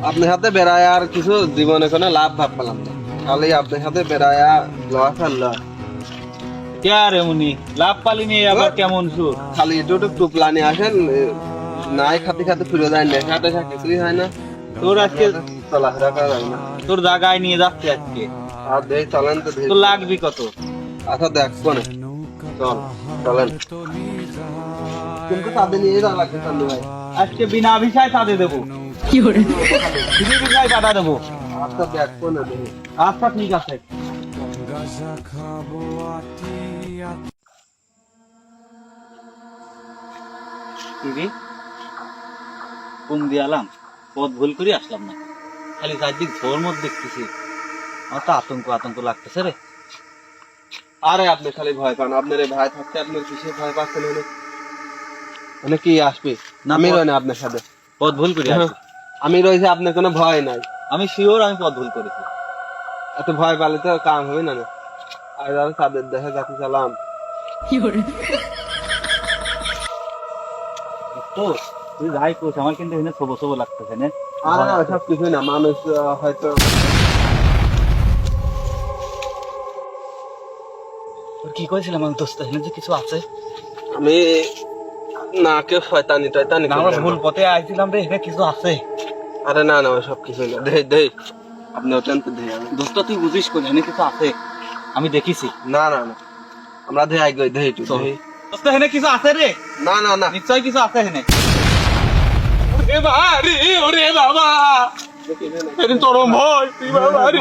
আপনার সাথে বেড়ায় আর কিছু জীবনে কোনো লাভ ভাব পেলাম না, খালি আপনার সাথে বেড়ায় লস আর লস। কে আর এমনি লাভ পালিনি আবার কেমন সুর? খালি একটু টুপলা নিয়ে আসেন, নাই খাতে খাতে ফিরে যায়, নেশা টেশা কিছুই হয় না, তোর আজকে চলাফেরা করা যায় না। তোর জায়গায় নিয়ে যাচ্ছে আজকে। আর দেখ চলেন তো, তোর লাগবি কত? আচ্ছা দেখবো না, চল চলেন। কিন্তু তাদের নিয়ে যাওয়া লাগবে চান্দু ভাই। আজকে বিনা ভিসায় সাথে দেবো, বিনা ভিসায় পাঠা দেবো। আচ্ছা দেখবো না দেখি। আচ্ছা ঠিক আছে। কোন দিয়ে আলাম, পথ ভুল করে আসলাম না, খালি চারদিক ঝোর মত দেখতেছি, আমার তো আতঙ্ক আতঙ্ক লাগতেছে রে। আরে আপনি খালি ভয় পান, আপনার এই ভাই থাকতে আপনার কিসে ভয় পাচ্ছেন? মানে কি আসবে না, আমি রই না আপনার সাথে, পথ ভুল করে আসছি। আমি রয়েছে, আপনার কোনো ভয় নাই। আমি শিওর আমি পথ ভুল করেছি। এত ভয় পালে তো কাম হবে না। আর যারা তাদের দেখে যাতে চালাম। তো তুই যাই করছিস, আমার কিন্তু এখানে ছোবো ছোবো লাগতেছে না। আর সব কিছুই না, মানুষ হয়তো কি করেছিলাম আমি দোস্ত, এখানে যে কিছু আছে। আমি না কেউ শয়তানি টয়তানি আমরা করবে না। ভুল পথে আইছিলাম রে, এখানে কিছু আছে। আরে না না, সব কিছুই না, দেই দেই আপনি ওঠেন তো দেই। আমি দোস্ত তুই বুঝিস কোন এখানে কিছু আছে, আমি দেখেছি। না না না, আমরা দেই আগে দেই একটু দেই। দোস্ত এখানে কিছু আছে রে, না না না, নিশ্চয় কিছু আছে এখানে। ওরে বাবা রে, ওরে বাবা, এদিন তোর ভয় তুই বাবা রে।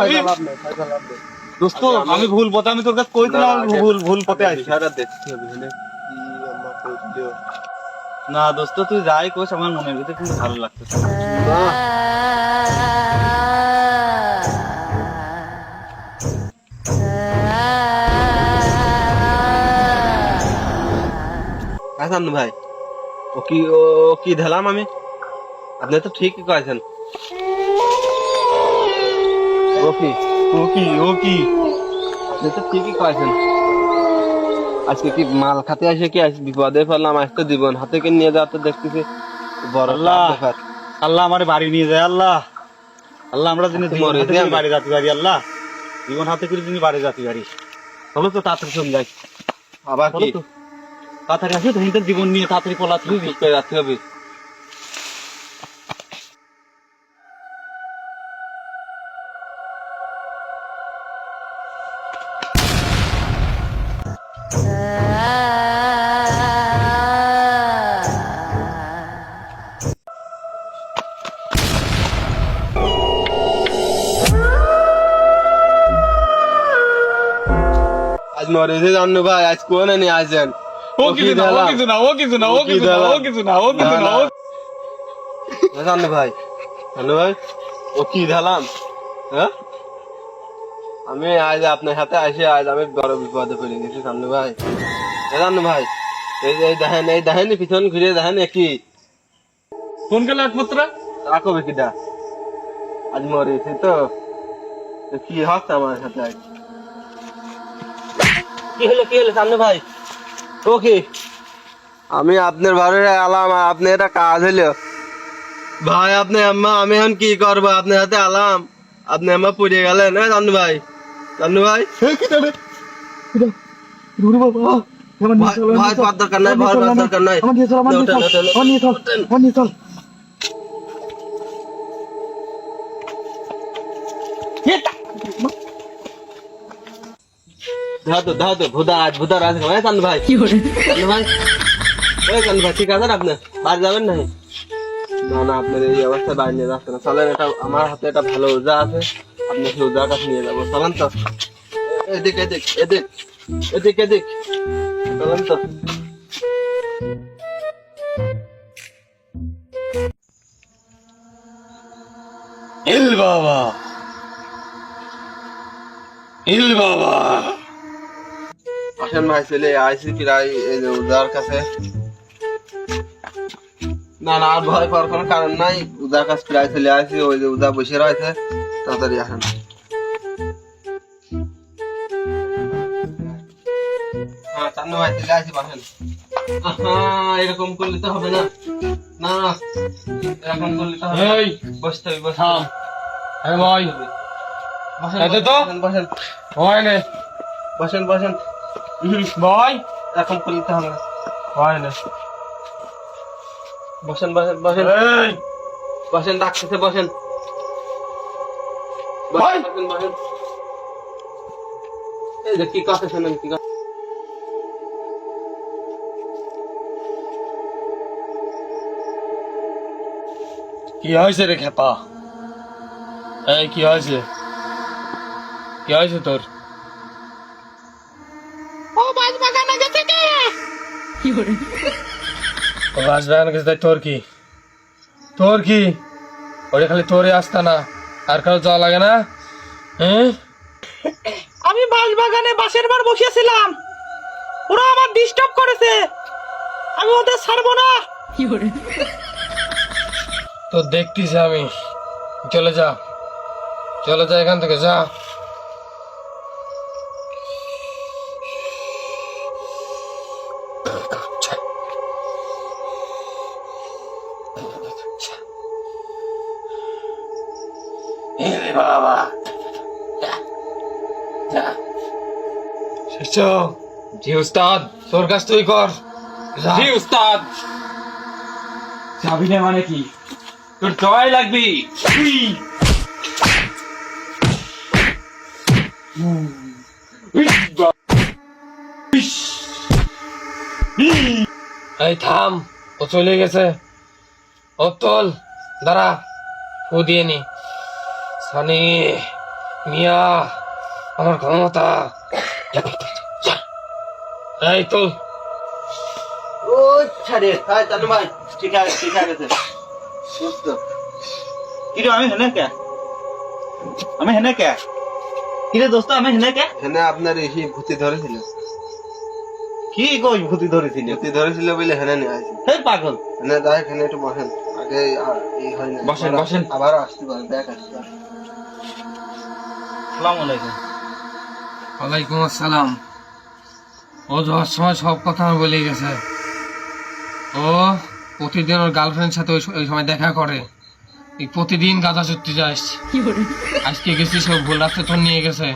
দোস্ত আমি ভুল পথে, আমি তোর কাছে কইছিলাম আমি ভুল পথে আইছি। সারা দেখতে হবে এখানে কি আমরা করছিও না দোস্ত তুই যাই কইস, আমার মনের ভিতরে কিন্তু ভালো লাগতেছে। না। হাসান ভাই, ও কি দিলাম আমি? আপনি তো ঠিকই কয়েছেন। ও কি আপনি তো ঠিকই কয়েছেন। আজকে কি মাল খাতে আসে কি আজ বিপদে ফেললাম, আজকে জীবন হাতে কে নিয়ে যাতে দেখতেছি বড় আল্লাহ। ব্যাপার। আল্লাহ আমার বাড়ি নিয়ে যায়, আল্লাহ আল্লাহ আমরা যিনি আচ্ছা, জীবন মরে হাতে যাই করে আমরা। বাড়ি যাতে পারি, আল্লাহ জীবন হাতে করে যিনি বাড়ি যাতে পারি। চলো তো তাড়াতাড়ি চলে যাই, আবার চলো কি তো তাড়াতাড়ি আসো, তোর জীবন নিয়ে তাড়াতাড়ি পলাতে হবে। ঠিক করে রাখতে হবে। আজ মরে যে জানো ভাই, আজ কোন নিয়ে আসেন? ও কিছু না, ও কিছু না, ও কিছু না, ও কিছু না, ও কিছু না, ও কিছু না। জানো ভাই, জানো ভাই, ও কি দিলাম? হ্যাঁ, আমি আজ আপনার সাথে আসে আজ আমি বড় বিপদে পড়ে গেছি জানো ভাই। জানো ভাই, এই দেখেন পিছন ঘুরে দেখেন কি ফোন করলে একমাত্র রাখো বেকিটা, আজ মরেছি তো কি হচ্ছে আমার সাথে আজ? কি হলো সামনে ভাই? ও কি আমি আপনার ঘরে আলাম আর আপনি এটা কাজ হলো ভাই? আপনি আম্মা আমি এখন কি করবো? আপনার হাতে আলাম, আপনি আম্মা পড়ে গেলেন। জানু ভাই, জানু ভাই, ভয় পাওয়ার দরকার নাই, ভয় পাওয়ার দরকার নাই। দাও তো ভুদা রাজ ভাই। জানু ভাই, জানু ভাই, জানু ভাই ঠিক আছে আপনি বাড়ি যাবেন না? না না, আপনার এই অবস্থায় বাইরে নিয়ে যাচ্ছে না। চলেন, এটা আমার হাতে একটা ভালো ওজা আছে, আপনি সেই ওজার কাছে নিয়ে যাবো। চলেন তো, এদিক এদিক এদিক এদিক এদিক, চলেন তো। ইল বাবা, ইল বাবা। আসেন ভাই, চলে আইসি প্রায় এই যে ওজার কাছে। না না, আর ভয় পাওয়ার কোনো কারণ নাই, ওজার কাছে প্রায় চলে আসি। ওই যে ওজা বসে রয়েছে, তাড়াতাড়ি আসেন। হ্যাঁ চান্দু ভাই, চলে আসি, বসেন। এরকম করলে তো হবে না, না না এরকম করলে তো হবে না। এই বসতে হবে বসতে থাম। হবে। এই ভাই বসেন, এতে তো? বসেন, বসেন হয় না বসেন বসেন ভাই এরকম করলে তো হবে না। হয় না বসেন বসেন বসেন এই বসেন ডাকতেছে বসেন ভাই! বসেন বসেন এই যে কি কথা শোনেন কি কথা কি হয়েছে রে খেপা এই কি হয়েছে তোর ও বাগানে গেছে তোর কি ওরে খালি তোরে আসতা না আর কারো যাওয়া লাগে না হ্যাঁ আমি বাঁশ বাগানে বাঁশের বার বসিয়েছিলাম, ওরা আমার ডিস্টার্ব করেছে, আমি ওদের ছাড়বো না। তো দেখতেছি আমি চলে যা এখান থেকে যা বাবা জি উস্তাদ তোর কাজ তুই কর জি উস্তাদ যাবি না মানে কি তোর জয় লাগবি এই থাম ও চলে গেছে ও তোল দাঁড়া ফু দিয়ে নি সানি মিয়া আমার ক্ষমতা এই তোল ও ছাড়ে হাই চালু ভাই ঠিক আছে সুস্থ কিরে আমি হেনে কে কিরে দোস্ত আমি হেনে কে এখানে আপনার এই ভূতি ধরেছিল কি কই ভূতি ধরেছিল? ভূতি ধরেছিল বলে হেনে নিয়ে আসি হে পাগল, এখানে দাঁড়া এখানে একটু বসেন আগে এই হয় না বসেন, বসেন। আবার আসতে পারেন ব্যাক আসতে পারেন আসসালামু আলাইকুম। ওয়ালাইকুম আসসালাম ও যাওয়ার সময় সব কথা আমার বলে গেছে ও প্রতিদিন ওর গার্লফ্রেন্ডের সাথে ওই সময় দেখা করে তুই প্রতিদিন গাঁজা চুরতে যাস আজকে গেছিস ও ভুল রাস্তা তোর নিয়ে গেছে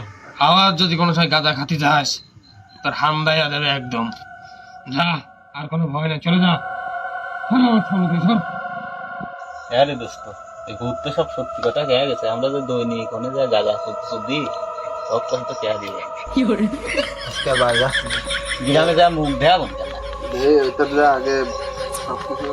আবার যদি কোনো সময় গাঁজা খাতে যাস তোর হামদাই যাবে একদম যা আর কোনো ভয় নেই চলে যা চলো আমার সামনে থেকে সর। হ্যাঁ রে দোস্ত, এই ভূত তো সব সত্যি কথা কে গেছে, আমরা যে দৈনিক অনেক জায়গায় গাঁজা দিই সব কথা তো কে দিয়ে আজকে বাইরে গ্রামে যা মুখ দেয়া বলতে না। এটা আগে সবকিছু